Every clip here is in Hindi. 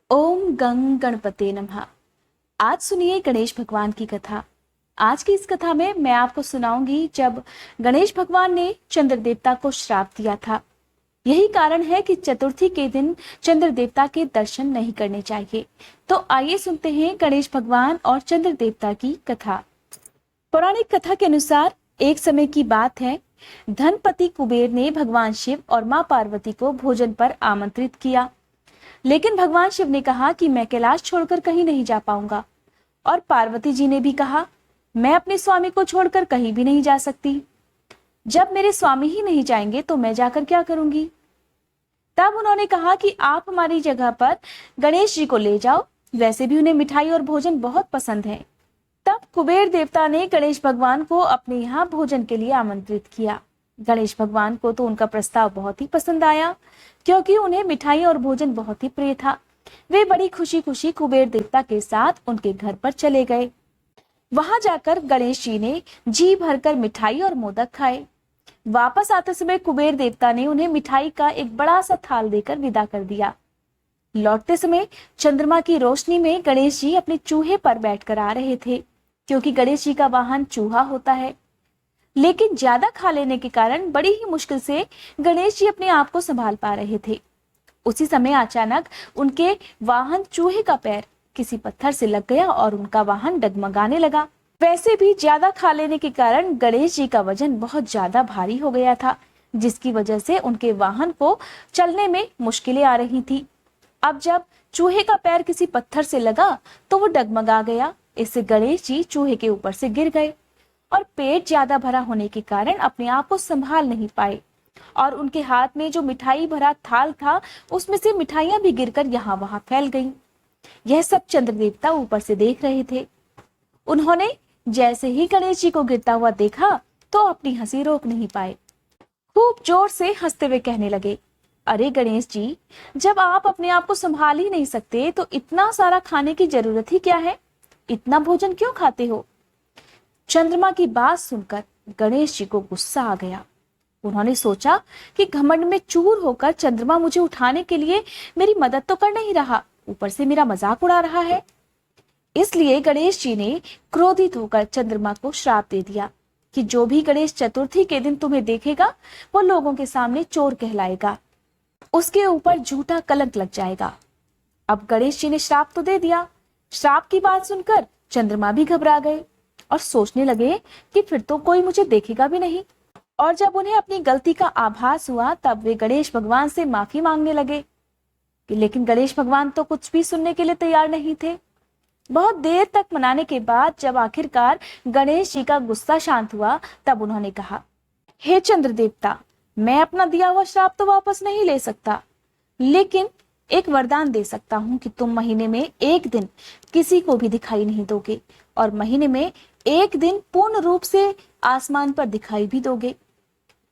ओम गंग गणपते नमः। आज सुनिए गणेश भगवान की कथा। आज की इस कथा में मैं आपको सुनाऊंगी जब गणेश भगवान ने चंद्र देवता को श्राप दिया था। यही कारण है कि चतुर्थी के दिन चंद्र देवता के दर्शन नहीं करने चाहिए। तो आइए सुनते हैं गणेश भगवान और चंद्र देवता की कथा। पौराणिक कथा के अनुसार एक समय की बात है, धनपति कुबेर ने भगवान शिव और मां पार्वती को भोजन पर आमंत्रित किया। लेकिन भगवान शिव ने कहा कि मैं कैलाश छोड़कर कहीं नहीं जा पाऊंगा, और पार्वती जी ने भी कहा मैं अपने स्वामी को छोड़कर कहीं भी नहीं जा सकती। जब मेरे स्वामी ही नहीं जाएंगे तो मैं जाकर क्या करूंगी। तब उन्होंने कहा कि आप हमारी जगह पर गणेश जी को ले जाओ, वैसे भी उन्हें मिठाई और भोजन बहुत पसंद है। तब कुबेर देवता ने गणेश भगवान को अपने यहाँ भोजन के लिए आमंत्रित किया। गणेश भगवान को तो उनका प्रस्ताव बहुत ही पसंद आया, क्योंकि उन्हें मिठाई और भोजन बहुत ही प्रिय था। वे बड़ी खुशी खुशी कुबेर देवता के साथ उनके घर पर चले गए। वहां जाकर गणेश जी ने जी भरकर मिठाई और मोदक खाए। वापस आते समय कुबेर देवता ने उन्हें मिठाई का एक बड़ा सा थाल देकर विदा कर दिया। लौटते समय चंद्रमा की रोशनी में गणेश जी अपने चूहे पर बैठकर आ रहे थे, क्योंकि गणेश जी का वाहन चूहा होता है। लेकिन ज्यादा खा लेने के कारण बड़ी ही मुश्किल से गणेश जी अपने आप को संभाल पा रहे थे। उसी समय अचानक उनके वाहन चूहे का पैर किसी पत्थर से लग गया और उनका वाहन डगमगाने लगा। वैसे भी ज्यादा खा लेने के कारण गणेश जी का वजन बहुत ज्यादा भारी हो गया था, जिसकी वजह से उनके वाहन को चलने में मुश्किलें आ रही थी। अब जब चूहे का पैर किसी पत्थर से लगा तो वो डगमगा गया। इससे गणेश जी चूहे के ऊपर से गिर गए और पेट ज्यादा भरा होने के कारण अपने आप को संभाल नहीं पाए, और उनके हाथ में जो मिठाई भरा थाल था उसमें से मिठाइयां भी गिरकर यहाँ वहां फैल गईं। यह सब चंद्र देवता ऊपर से देख रहे थे। उन्होंने जैसे ही गणेश जी को गिरता हुआ देखा तो अपनी हंसी रोक नहीं पाए। खूब जोर से हंसते हुए कहने लगे, अरे गणेश जी, जब आप अपने आप को संभाल ही नहीं सकते तो इतना सारा खाने की जरूरत ही क्या है? इतना भोजन क्यों खाते हो? चंद्रमा की बात सुनकर गणेश जी को गुस्सा आ गया। उन्होंने सोचा कि घमंड में चूर होकर चंद्रमा मुझे उठाने के लिए मेरी मदद तो कर नहीं रहा, ऊपर से मेरा मजाक उड़ा रहा है। इसलिए गणेश जी ने क्रोधित होकर चंद्रमा को श्राप दे दिया कि जो भी गणेश चतुर्थी के दिन तुम्हें देखेगा वो लोगों के सामने चोर कहलाएगा, उसके ऊपर झूठा कलंक लग जाएगा। अब गणेश जी ने श्राप तो दे दिया। श्राप की बात सुनकर चंद्रमा भी घबरा गए और सोचने लगे कि फिर तो कोई मुझे देखेगा भी नहीं। और जब उन्हें अपनी गलती का आभास हुआ तब वे गणेश भगवान से माफी मांगने लगे। लेकिन गणेश भगवान तो कुछ भी सुनने के लिए तैयार नहीं थे। बहुत देर तक मनाने के बाद जब आखिरकार गणेश जी का गुस्सा शांत हुआ तब उन्होंने कहा, हे चंद्र देवता, मैं अपना दिया हुआ श्राप तो वापस नहीं ले सकता, लेकिन एक वरदान दे सकता हूँ कि तुम महीने में एक दिन किसी को भी दिखाई नहीं दोगे, और महीने में एक दिन पूर्ण रूप से आसमान पर दिखाई भी दोगे।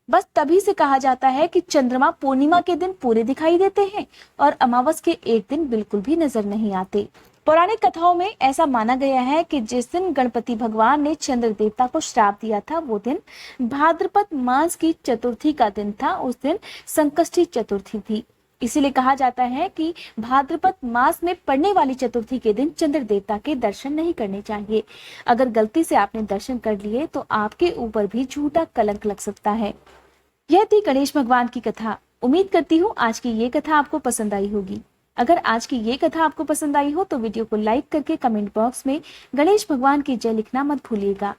बस तभी से कहा जाता है कि चंद्रमा पूर्णिमा के दिन पूरे दिखाई देते हैं और अमावस के एक दिन बिल्कुल भी नजर नहीं आते। पौराणिक कथाओं में ऐसा माना गया है कि जिस दिन गणपति भगवान ने चंद्र देवता को श्राप दिया था वो दिन भाद्रपद मास की चतुर्थी का दिन था। उस दिन संकष्टी चतुर्थी थी। इसीलिए कहा जाता है कि भाद्रपद मास में पड़ने वाली चतुर्थी के दिन चंद्र देवता के दर्शन नहीं करने चाहिए। अगर गलती से आपने दर्शन कर लिए तो आपके ऊपर भी झूठा कलंक लग सकता है। यह थी गणेश भगवान की कथा। उम्मीद करती हूँ आज की ये कथा आपको पसंद आई होगी। अगर आज की ये कथा आपको पसंद आई हो तो वीडियो को लाइक करके कमेंट बॉक्स में गणेश भगवान की जय लिखना मत भूलिएगा।